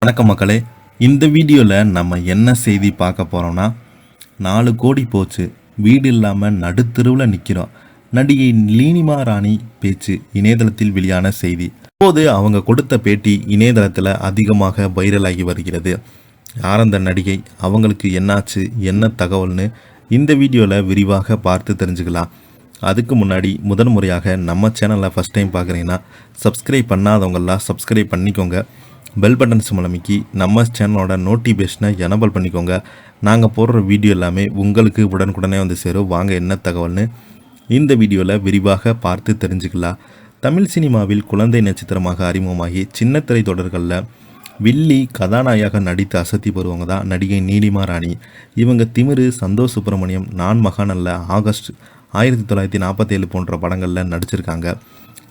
வணக்கம் மக்களே. இந்த வீடியோவில் நம்ம என்ன செய்தி பார்க்க போகிறோம்னா, 4 கோடி போச்சு, வீடு இல்லாமல் நடுத்தெருவில் நிற்கிறோம். நடிகை நீலிமா ராணி பேச்சு இணையதளத்தில் வெளியான செய்தி. இப்போது அவங்க கொடுத்த பேட்டி இணையதளத்தில் அதிகமாக வைரலாகி வருகிறது. யார் அந்த நடிகை, அவங்களுக்கு என்னாச்சு, என்ன தகவல்னு இந்த வீடியோவில் விரிவாக பார்த்து தெரிஞ்சுக்கலாம். அதுக்கு முன்னாடி முதன் முறையாக நம்ம சேனலை ஃபஸ்ட் டைம் பார்க்குறீங்கன்னா சப்ஸ்கிரைப் பண்ணாதவங்கெல்லாம் சப்ஸ்கிரைப் பண்ணிக்கோங்க. பெல் பட்டன்ஸ் மூலமிக்கி நம்ம சேனலோட நோட்டிஃபிகேஷனை எனபிள் பண்ணிக்கோங்க. நாங்கள் போடுற வீடியோ எல்லாமே உங்களுக்கு உடனுக்குடனே வந்து சேரும். வாங்க என்ன தகவல்னு இந்த வீடியோவில் விரிவாக பார்த்து தெரிஞ்சுக்கலாம். தமிழ் சினிமாவில் குழந்தை நட்சத்திரமாக அறிமுகமாகி சின்ன திரை தொடர்களில் வில்லி கதாநாயக நடித்து அசத்தி வருவங்க தான் நடிகை நீலிமா ராணி. இவங்க திமிரு, சந்தோஷ் சுப்பிரமணியம், நான் மகானல்ல, ஆகஸ்ட் 1947 போன்ற படங்களில் நடிச்சிருக்காங்க.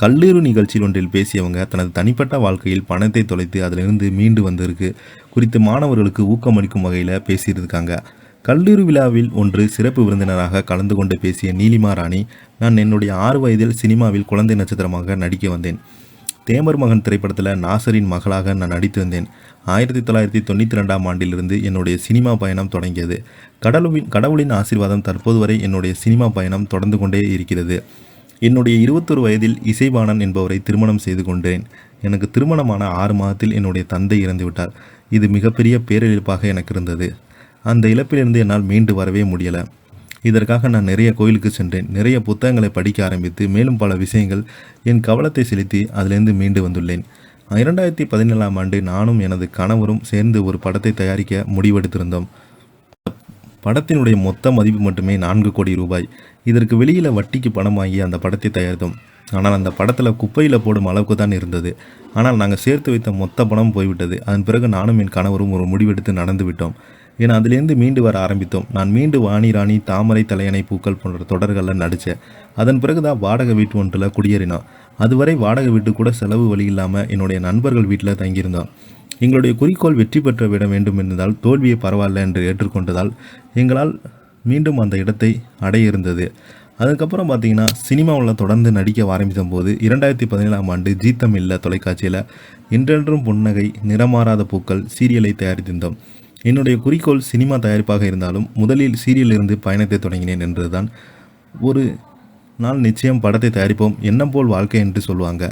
கல்லூரி நிகழ்ச்சியில் ஒன்றில் பேசியவங்க தனது தனிப்பட்ட வாழ்க்கையில் பணத்தை தொலைத்து அதிலிருந்து மீண்டு வந்திருக்கு குறித்து மாணவர்களுக்கு ஊக்கமளிக்கும் வகையில் பேசியிருக்காங்க. கல்லூரி விழாவில் ஒன்று சிறப்பு விருந்தினராக கலந்து கொண்டு பேசிய நீலிமா ராணி, நான் என்னுடைய 6 வயதில் சினிமாவில் குழந்தை நட்சத்திரமாக நடிக்க வந்தேன். தேமர் மகன் திரைப்படத்தில் நாசரின் மகளாக நான் நடித்து வந்தேன். 1992ஆம் ஆண்டிலிருந்து என்னுடைய சினிமா பயணம் தொடங்கியது. கடவுளின் ஆசீர்வாதம் தற்போது வரை என்னுடைய சினிமா பயணம் தொடர்ந்து கொண்டே இருக்கிறது. என்னுடைய 21 வயதில் இசைவாணன் என்பவரை திருமணம் செய்து கொண்டேன். எனக்கு திருமணமான 6 மாதத்தில் என்னுடைய தந்தை இறந்துவிட்டார். இது மிகப்பெரிய பேரிழப்பாக எனக்கு இருந்தது. அந்த இழப்பிலிருந்து என்னால் மீண்டு வரவே முடியலை. இதற்காக நான் நிறைய கோயிலுக்கு சென்றேன். நிறைய புத்தகங்களை படிக்க ஆரம்பித்து மேலும் பல விஷயங்கள் என் கவனத்தை செலுத்தி அதிலிருந்து மீண்டு வந்துள்ளேன். 2017ஆம் ஆண்டு நானும் எனது கணவரும் சேர்ந்து ஒரு படத்தை தயாரிக்க முடிவெடுத்திருந்தோம். படத்தினுடைய மொத்த மதிப்பு மட்டுமே 4 கோடி ரூபாய். இதற்கு வெளியில் வட்டிக்கு பணம் வாங்கி அந்த படத்தை தயாரித்தோம். ஆனால் அந்த படத்தில் குப்பையில் போடும் அளவுக்கு தான் இருந்தது. ஆனால் நாங்கள் சேர்த்து வைத்த மொத்த பணம் போய்விட்டது. அதன் பிறகு நானும் என் கணவரும் ஒரு முடிவெடுத்து நடந்து விட்டோம். ஏன்னா அதிலேருந்து மீண்டு வர ஆரம்பித்தோம். நான் மீண்டு வாணி ராணி, தாமரை, தலையணை, பூக்கள் போன்ற தொடர்களில் நடித்தேன். அதன் பிறகு தான் வாடகை வீட்டு ஒன்றில் குடியேறினோம். அதுவரை வாடகை வீட்டு கூட செலவு வழி இல்லாமல் என்னுடைய நண்பர்கள் வீட்டில் தங்கியிருந்தோம். எங்களுடைய குறிக்கோள் வெற்றி பெற்ற விட வேண்டும் என்பதால் தோல்வியை பரவாயில்ல என்று ஏற்றுக்கொண்டதால் எங்களால் மீண்டும் அந்த இடத்தை அடைய இருந்தது. அதுக்கப்புறம் பார்த்திங்கன்னா சினிமாவில் தொடர்ந்து நடிக்க ஆரம்பித்த போது 2017ஆம் ஆண்டு ஜீ தமிழில் தொலைக்காட்சியில் இன்றென்றும் புன்னகை, நிறமாறாத பூக்கள் சீரியலை தயாரித்திருந்தோம். என்னுடைய குறிக்கோள் சினிமா தயாரிப்பாக இருந்தாலும் முதலில் சீரியலிருந்து பயணத்தை தொடங்கினேன் என்றுதான். ஒரு நாள் நிச்சயம் படத்தை தயாரிப்போம், எண்ணம் போல் வாழ்க்கை என்று சொல்லுவாங்க.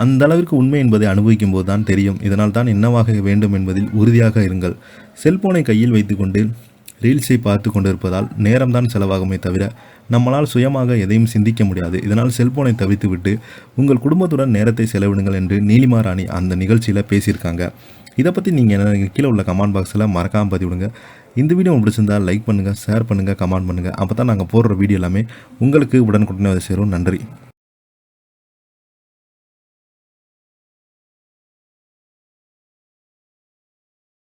அந்த அளவிற்கு உண்மை என்பதை அனுபவிக்கும் போது தான் தெரியும். இதனால் தான் என்னவாக வேண்டும் என்பதில் உறுதியாக இருங்கள். செல்போனை கையில் வைத்துக்கொண்டு ரீல்ஸை பார்த்து கொண்டிருப்பதால் நேரம்தான் செலவாகுமே தவிர நம்மளால் சுயமாக எதையும் சிந்திக்க முடியாது. இதனால் செல்போனை தவிர்த்துவிட்டு உங்கள் குடும்பத்துடன் நேரத்தை செலவிடுங்கள் என்று நீலிமா ராணி அந்த நிகழ்ச்சியில் பேசியிருக்காங்க. இதை பற்றி நீங்கள் என்ன கீழே உள்ள கமெண்ட் பாக்ஸில் மறக்காமல் பதிவிடுங்க. இந்த வீடியோ உங்களுக்கு பிடிச்சிருந்தால் லைக் பண்ணுங்கள், ஷேர் பண்ணுங்கள், கமெண்ட் பண்ணுங்கள். அப்போ தான் நாங்கள் போடுற வீடியோ எல்லாமே உங்களுக்கு உடனுக்குடனே சேரும். நன்றி.